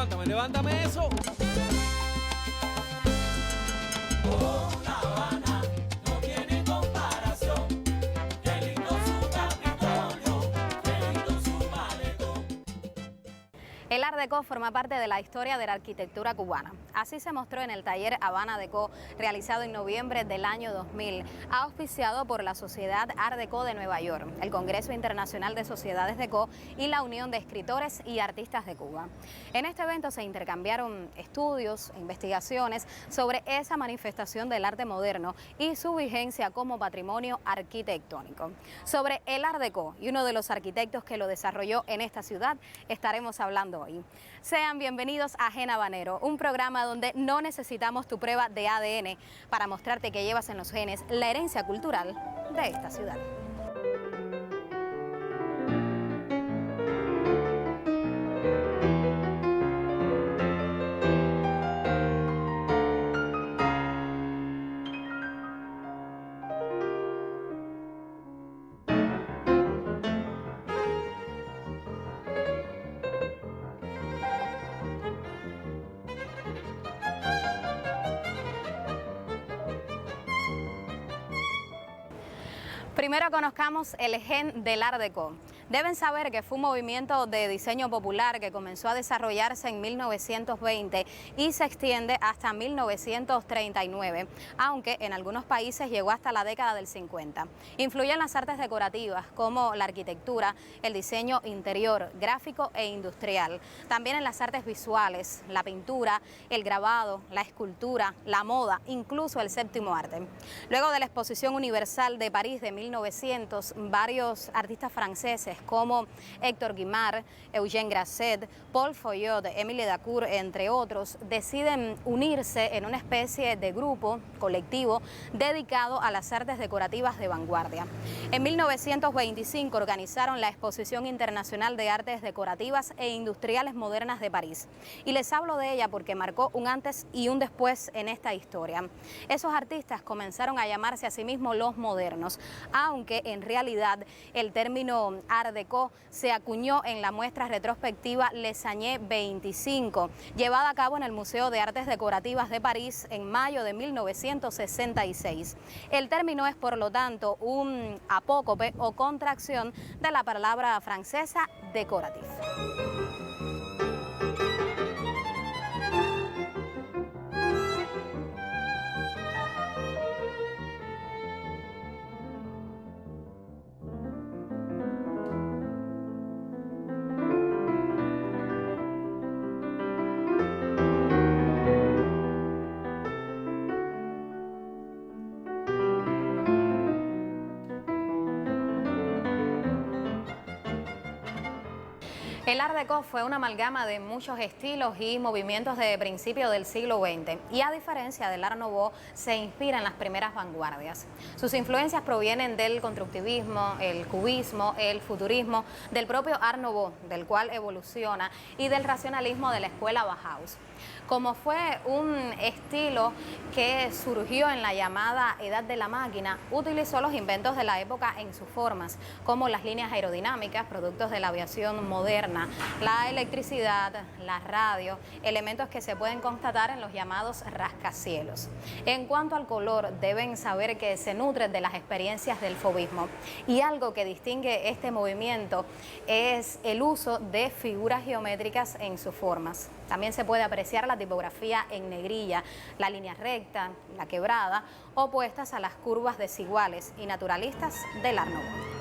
levántame eso. El Art Deco forma parte de la historia de la arquitectura cubana. Así se mostró en el taller Habana Deco, realizado en noviembre del año 2000, auspiciado por la Sociedad Art Deco de Nueva York, el Congreso Internacional de Sociedades Deco y la Unión de Escritores y Artistas de Cuba. En este evento se intercambiaron estudios e investigaciones sobre esa manifestación del arte moderno y su vigencia como patrimonio arquitectónico. Sobre el Art Deco y uno de los arquitectos que lo desarrolló en esta ciudad, estaremos hablando hoy. Sean bienvenidos a Gen Habanero, un programa donde no necesitamos tu prueba de ADN para mostrarte que llevas en los genes la herencia cultural de esta ciudad. Primero conozcamos el gen del Art Deco. Deben saber que fue un movimiento de diseño popular que comenzó a desarrollarse en 1920 y se extiende hasta 1939, aunque en algunos países llegó hasta la década del 50. Influye en las artes decorativas como la arquitectura, el diseño interior, gráfico e industrial. También en las artes visuales, la pintura, el grabado, la escultura, la moda, incluso el séptimo arte. Luego de la Exposición Universal de París de 1900, varios artistas franceses como Héctor Guimard, Eugène Grasset, Paul Feuillot, Émile Dacour, entre otros, deciden unirse en una especie de grupo colectivo dedicado a las artes decorativas de vanguardia. En 1925 organizaron la Exposición Internacional de Artes Decorativas e Industriales Modernas de París. Y les hablo de ella porque marcó un antes y un después en esta historia. Esos artistas comenzaron a llamarse a sí mismos los modernos, aunque en realidad el término Art Deco se acuñó en la muestra retrospectiva Les Années 25, llevada a cabo en el Museo de Artes Decorativas de París en mayo de 1966. El término es, por lo tanto, un apócope o contracción de la palabra francesa décoratif. El Art Deco fue una amalgama de muchos estilos y movimientos de principios del siglo XX y, a diferencia del Art Nouveau, se inspira en las primeras vanguardias. Sus influencias provienen del constructivismo, el cubismo, el futurismo, del propio Art Nouveau, del cual evoluciona, y del racionalismo de la escuela Bauhaus. Como fue un estilo que surgió en la llamada Edad de la Máquina, utilizó los inventos de la época en sus formas, como las líneas aerodinámicas, productos de la aviación moderna, la electricidad, la radio, elementos que se pueden constatar en los llamados rascacielos. En cuanto al color, deben saber que se nutre de las experiencias del fauvismo, y algo que distingue este movimiento es el uso de figuras geométricas en sus formas. También se puede apreciar la tipografía en negrilla, la línea recta, la quebrada, opuestas a las curvas desiguales y naturalistas del Art Nouveau.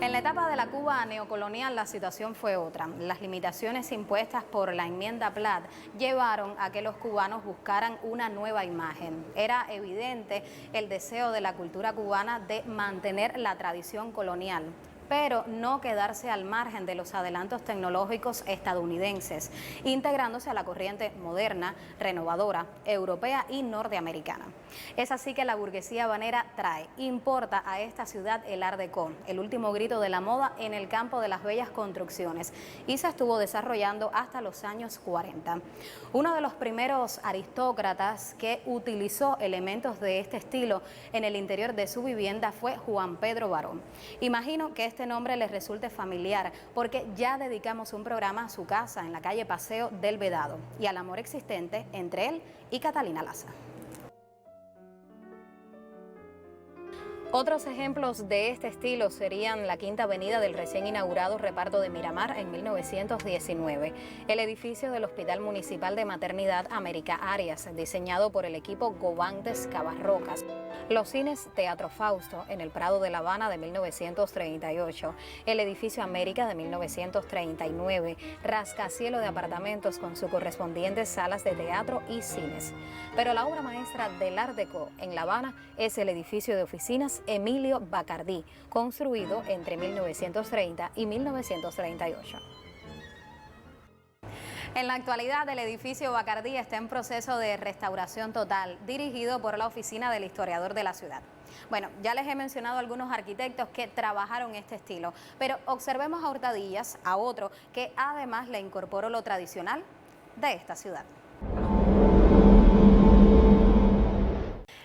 En la etapa de la Cuba neocolonial la situación fue otra. Las limitaciones impuestas por la enmienda Platt llevaron a que los cubanos buscaran una nueva imagen. Era evidente el deseo de la cultura cubana de mantener la tradición colonial, pero no quedarse al margen de los adelantos tecnológicos estadounidenses, integrándose a la corriente moderna, renovadora, europea y norteamericana. Es así que la burguesía habanera importa a esta ciudad el Art Deco, el último grito de la moda en el campo de las bellas construcciones, y se estuvo desarrollando hasta los años 40. Uno de los primeros aristócratas que utilizó elementos de este estilo en el interior de su vivienda fue Juan Pedro Barón. Imagino que este nombre les resulte familiar porque ya dedicamos un programa a su casa en la calle Paseo del Vedado y al amor existente entre él y Catalina Laza. Otros ejemplos de este estilo serían la Quinta Avenida del recién inaugurado reparto de Miramar en 1919, el edificio del Hospital Municipal de Maternidad América Arias, diseñado por el equipo Govantes Cabarrocas, los cines Teatro Fausto en el Prado de La Habana de 1938, el edificio América de 1939, rascacielo de apartamentos con sus correspondientes salas de teatro y cines. Pero la obra maestra del Art Deco en La Habana es el edificio de oficinas Emilio Bacardí, construido entre 1930 y 1938. En la actualidad, el edificio Bacardí está en proceso de restauración total, dirigido por la Oficina del Historiador de la ciudad. Bueno, ya les he mencionado algunos arquitectos que trabajaron este estilo, pero observemos a Hurtadillas, a otro que además le incorporó lo tradicional de esta ciudad.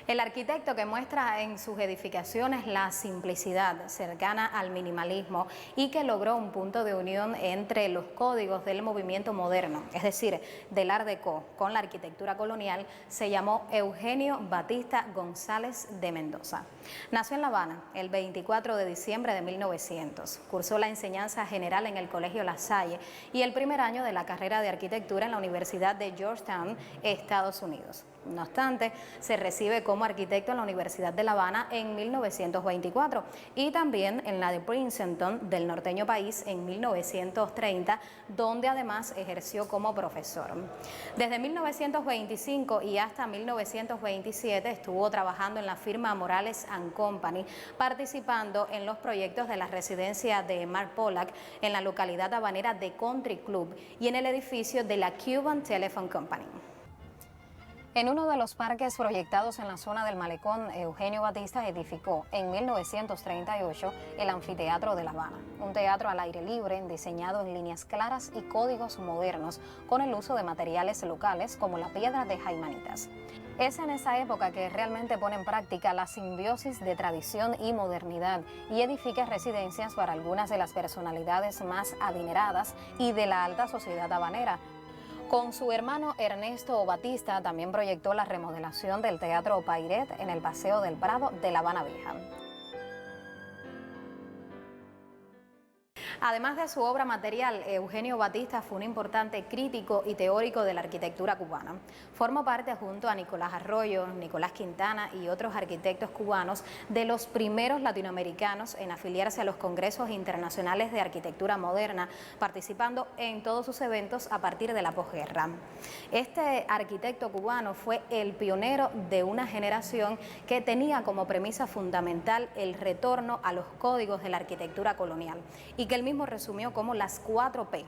El arquitecto que muestra en sus edificaciones la simplicidad cercana al minimalismo y que logró un punto de unión entre los códigos del movimiento moderno, es decir, del Art Deco con la arquitectura colonial, se llamó Eugenio Batista González de Mendoza. Nació en La Habana el 24 de diciembre de 1900, cursó la enseñanza general en el Colegio La Salle y el primer año de la carrera de arquitectura en la Universidad de Georgetown, Estados Unidos. No obstante, se recibe como arquitecto en la Universidad de La Habana en 1924 y también en la de Princeton del norteño país en 1930, donde además ejerció como profesor. Desde 1925 y hasta 1927 estuvo trabajando en la firma Morales & Company, participando en los proyectos de la residencia de Mark Pollack en la localidad habanera de Country Club y en el edificio de la Cuban Telephone Company. En uno de los parques proyectados en la zona del Malecón, Eugenio Batista edificó en 1938 el Anfiteatro de La Habana, un teatro al aire libre diseñado en líneas claras y códigos modernos con el uso de materiales locales como la piedra de Jaimanitas. Es en esa época que realmente pone en práctica la simbiosis de tradición y modernidad y edifica residencias para algunas de las personalidades más adineradas y de la alta sociedad habanera. Con su hermano Ernesto Batista también proyectó la remodelación del Teatro Pairet en el Paseo del Prado de La Habana Vieja. Además de su obra material, Eugenio Batista fue un importante crítico y teórico de la arquitectura cubana. Formó parte, junto a Nicolás Arroyo, Nicolás Quintana y otros arquitectos cubanos, de los primeros latinoamericanos en afiliarse a los congresos internacionales de arquitectura moderna, participando en todos sus eventos a partir de la posguerra. Este arquitecto cubano fue el pionero de una generación que tenía como premisa fundamental el retorno a los códigos de la arquitectura colonial y que él mismo resumió como las 4P: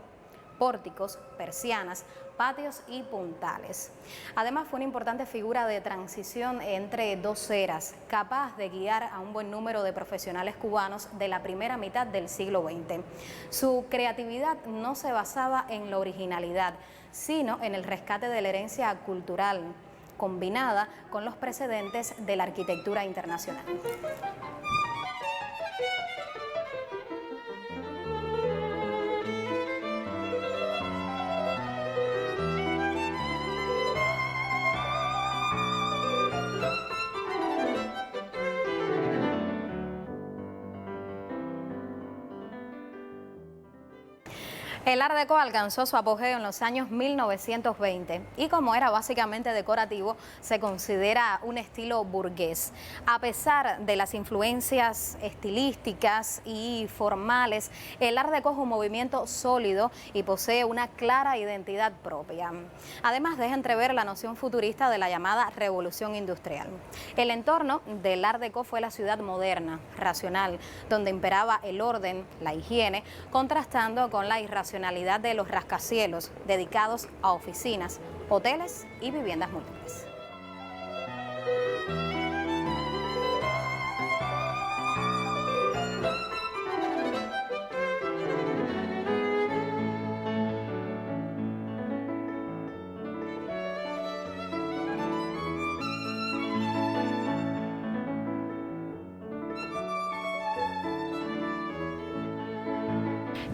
pórticos, persianas, patios y puntales. Además, fue una importante figura de transición entre dos eras, capaz de guiar a un buen número de profesionales cubanos de la primera mitad del siglo XX. Su creatividad no se basaba en la originalidad, sino en el rescate de la herencia cultural, combinada con los precedentes de la arquitectura internacional. El Art Deco alcanzó su apogeo en los años 1920 y como era básicamente decorativo, se considera un estilo burgués. A pesar de las influencias estilísticas y formales, el Art Deco es un movimiento sólido y posee una clara identidad propia. Además, deja entrever la noción futurista de la llamada revolución industrial. El entorno del Art Deco fue la ciudad moderna, racional, donde imperaba el orden, la higiene, contrastando con la irracionalidad de los rascacielos dedicados a oficinas, hoteles y viviendas múltiples.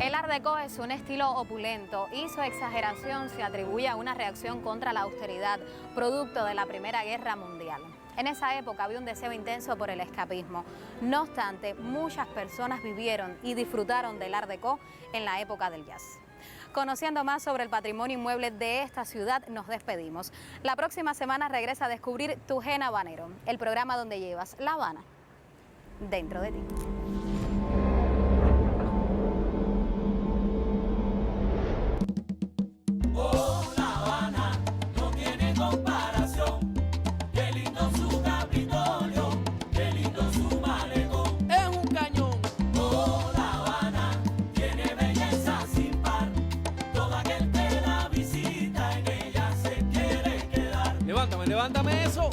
El Art Deco es un estilo opulento y su exageración se atribuye a una reacción contra la austeridad, producto de la Primera Guerra Mundial. En esa época había un deseo intenso por el escapismo. No obstante, muchas personas vivieron y disfrutaron del Art Deco en la época del jazz. Conociendo más sobre el patrimonio inmueble de esta ciudad, nos despedimos. La próxima semana regresa a descubrir Tu Gen Habanero, el programa donde llevas La Habana dentro de ti. Levántame eso.